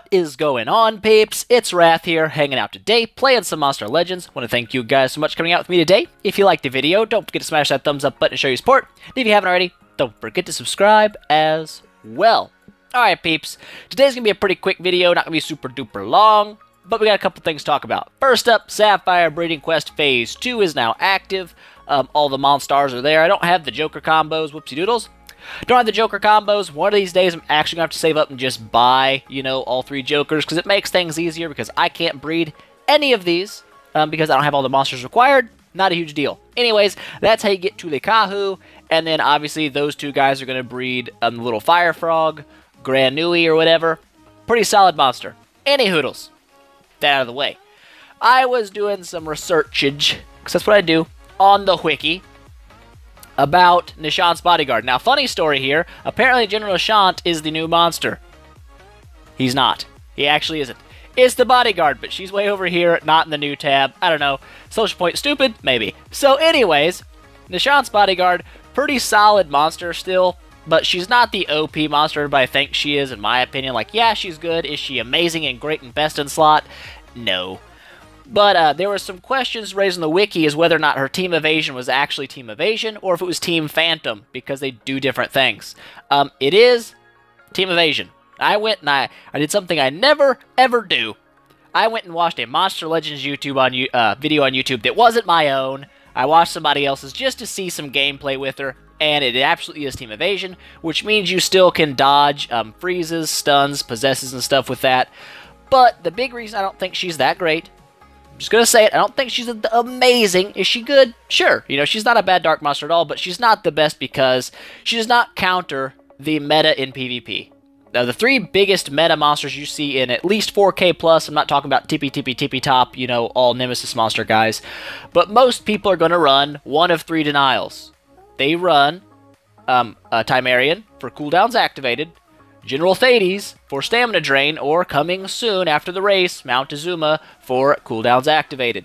What is going on, peeps? It's Wrath here, hanging out today, playing some Monster Legends. Want to thank you guys so much for coming out with me today. If you liked the video, don't forget to smash that thumbs up button to show your support. And if you haven't already, don't forget to subscribe as well. Alright, peeps. Today's going to be a pretty quick video, not going to be super duper long, but we got a couple things to talk about. First up, Sapphire Breeding Quest Phase 2 is now active. All the Monstars are there. I don't have the Joker combos, whoopsie doodles. Don't have the Joker combos. One of these days, I'm actually going to have to save up and just buy, all 3 Jokers, because it makes things easier, because I can't breed any of these, because I don't have all the monsters required. Not a huge deal. Anyways, that's how you get to Likahu, and then obviously those 2 guys are going to breed the little Fire Frog, Granui, or whatever. Pretty solid monster. Any hoodles. That out of the way. I was doing some researchage, because that's what I do, on the wiki, about Nishant's Bodyguard. Now, funny story here. Apparently, General Nishant is the new monster. He's not. He actually isn't. It's the Bodyguard, but she's way over here, not in the new tab. I don't know. Social point stupid? Maybe. So, anyways, Nishant's Bodyguard, pretty solid monster still, but she's not the OP monster everybody thinks she is, in my opinion. Like, yeah, she's good. Is she amazing and great and best in slot? No. But there were some questions raised in the wiki as whether or not her Team Evasion was actually Team Evasion or if it was Team Phantom, because they do different things. It is Team Evasion. I went and I did something I never, ever do. I went and watched a Monster Legends video on YouTube that wasn't my own. I watched somebody else's just to see some gameplay with her, and it absolutely is Team Evasion, which means you still can dodge freezes, stuns, possesses, and stuff with that. But the big reason I don't think she's that great, just gonna say it, I don't think she's amazing. Is she good? Sure. She's not a bad dark monster at all, but she's not the best because she does not counter the meta in PvP. Now, the 3 biggest meta monsters you see in at least 4K plus, I'm not talking about tippy top, all Nemesis monster guys, but most people are gonna run one of 3 denials. They run Timerian for cooldowns activated, General Thades for stamina drain, or coming soon after the race, Mountezuma for cooldowns activated.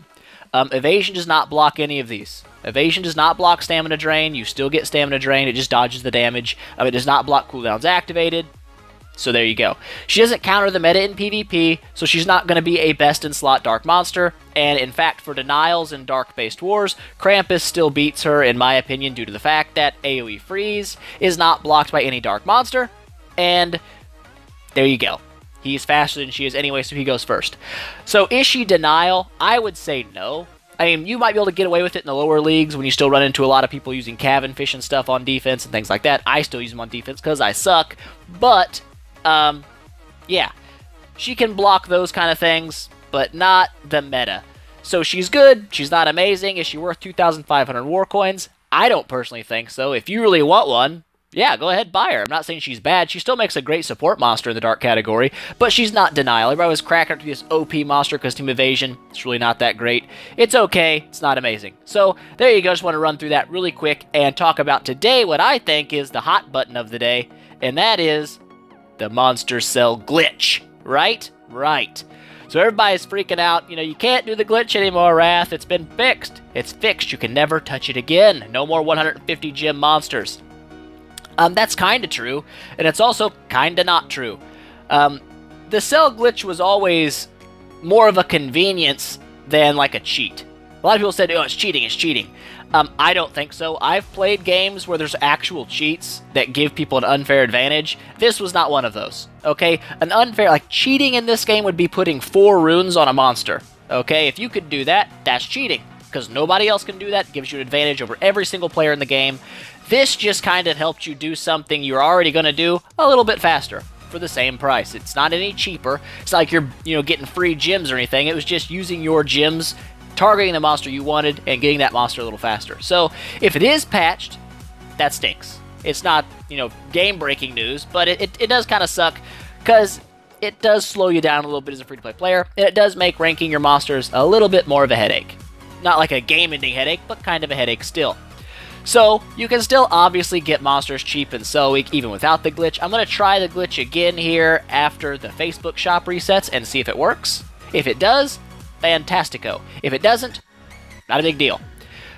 Evasion does not block any of these. Evasion does not block stamina drain. You still get stamina drain. It just dodges the damage. It does not block cooldowns activated. So there you go. She doesn't counter the meta in PvP, so she's not going to be a best-in-slot dark monster. And in fact, for denials in dark-based wars, Krampus still beats her, in my opinion, due to the fact that AoE freeze is not blocked by any dark monster. And there you go. He's faster than she is anyway, so he goes first. So is she denial? I would say no. I mean, you might be able to get away with it in the lower leagues when you still run into a lot of people using Cavan Fish and stuff on defense and things like that. I still use them on defense because I suck. But, yeah. She can block those kind of things, but not the meta. So she's good. She's not amazing. Is she worth 2,500 war coins? I don't personally think so. If you really want one, yeah, go ahead, buy her. I'm not saying she's bad. She still makes a great support monster in the dark category, but she's not denial. Everybody was cracking her to this OP monster because Team Evasion. It's really not that great. It's okay. It's not amazing. So there you go. Just want to run through that really quick and talk about today what I think is the hot button of the day, and that is the Monster Cell glitch. Right? Right. So everybody's freaking out. You can't do the glitch anymore, Wrath. It's been fixed. It's fixed. You can never touch it again. No more 150 gem monsters. That's kind of true, and it's also kind of not true. The cell glitch was always more of a convenience than like a cheat. A lot of people said, oh, it's cheating, it's cheating. I don't think so. I've played games where there's actual cheats that give people an unfair advantage. This was not one of those, okay? An unfair, like cheating in this game would be putting 4 runes on a monster, okay? If you could do that, that's cheating, because nobody else can do that. It gives you an advantage over every single player in the game. This just kind of helped you do something you're already going to do a little bit faster for the same price. It's not any cheaper. It's not like you're getting free gems or anything. It was just using your gems, targeting the monster you wanted, and getting that monster a little faster. So if it is patched, that stinks. It's not, game-breaking news, but it does kind of suck because it does slow you down a little bit as a free-to-play player, and it does make ranking your monsters a little bit more of a headache. Not like a game-ending headache, but kind of a headache still. So, you can still obviously get monsters cheap and so weak even without the glitch. I'm going to try the glitch again here after the Facebook shop resets and see if it works. If it does, fantastico. If it doesn't, not a big deal.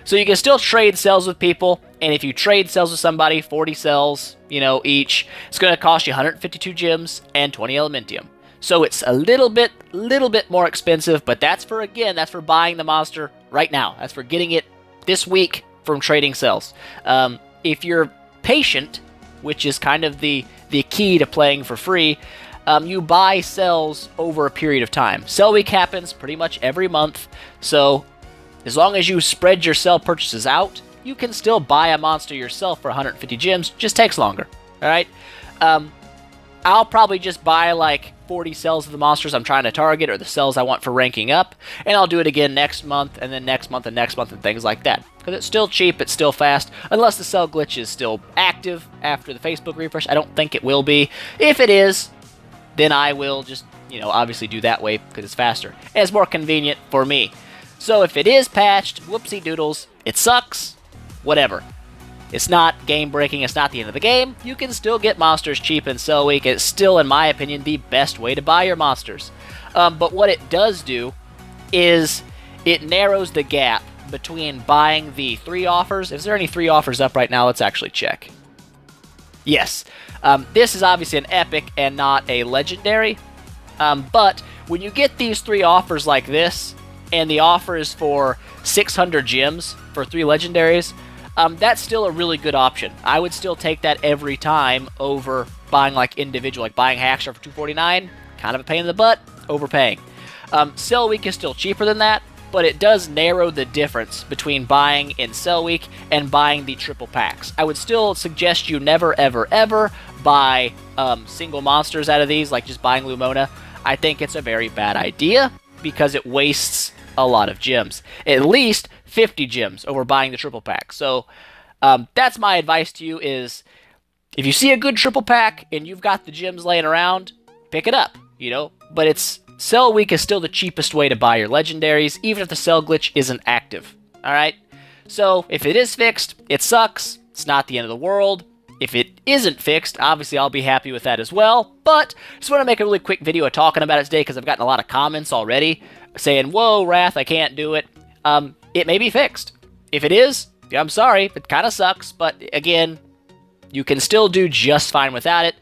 So you can still trade cells with people, and if you trade cells with somebody, 40 cells, each, it's going to cost you 152 gems and 20 elementium. So it's a little bit more expensive, but that's for buying the monster right now. That's for getting it this week from trading cells. If you're patient, which is kind of the key to playing for free, you buy cells over a period of time. Cell week happens pretty much every month, so as long as you spread your cell purchases out, you can still buy a monster yourself for 150 gems. Just takes longer. All right. I'll probably just buy like 40 cells of the monsters I'm trying to target or the cells I want for ranking up, and I'll do it again next month, and then next month, and next month, and things like that. Because it's still cheap, it's still fast, unless the cell glitch is still active after the Facebook refresh. I don't think it will be. If it is, then I will just, obviously do that way because it's faster. And it's more convenient for me. So if it is patched, whoopsie doodles, it sucks, whatever. It's not game-breaking, it's not the end of the game. You can still get monsters cheap in Cell Week. It's still, in my opinion, the best way to buy your monsters. But what it does do is it narrows the gap between buying the 3 offers. Is there any 3 offers up right now? Let's actually check. Yes. This is obviously an epic and not a legendary. But when you get these 3 offers like this, and the offer is for 600 gems for 3 legendaries, that's still a really good option. I would still take that every time over buying like individual, like buying Hackstar for 249. Kind of a pain in the butt, overpaying. Cell Week is still cheaper than that, but it does narrow the difference between buying in Cell Week and buying the triple packs. I would still suggest you never, ever, ever buy single monsters out of these, like just buying Lumona. I think it's a very bad idea because it wastes a lot of gems. At least 50 gems over buying the triple pack. So that's my advice to you is if you see a good triple pack and you've got the gems laying around, pick it up, But Cell Week is still the cheapest way to buy your legendaries, even if the cell glitch isn't active. Alright? So if it is fixed, it sucks. It's not the end of the world. If it isn't fixed, obviously I'll be happy with that as well. But just want to make a really quick video talking about it today because I've gotten a lot of comments already saying, whoa, Wrath, I can't do it. It may be fixed. If it is, I'm sorry, it kind of sucks, but again, you can still do just fine without it.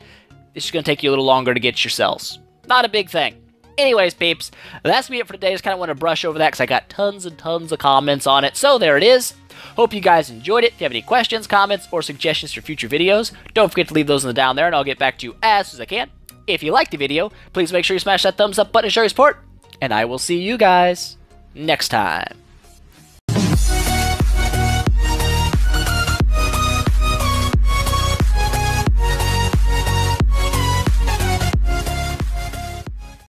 It's just going to take you a little longer to get your cells. Not a big thing. Anyways, peeps, that's me it for today. Just kind of want to brush over that because I got tons and tons of comments on it. So there it is. Hope you guys enjoyed it. If you have any questions, comments, or suggestions for future videos, don't forget to leave those in the down there, and I'll get back to you as soon as I can. If you liked the video, please make sure you smash that thumbs up button to show your support, and I will see you guys next time.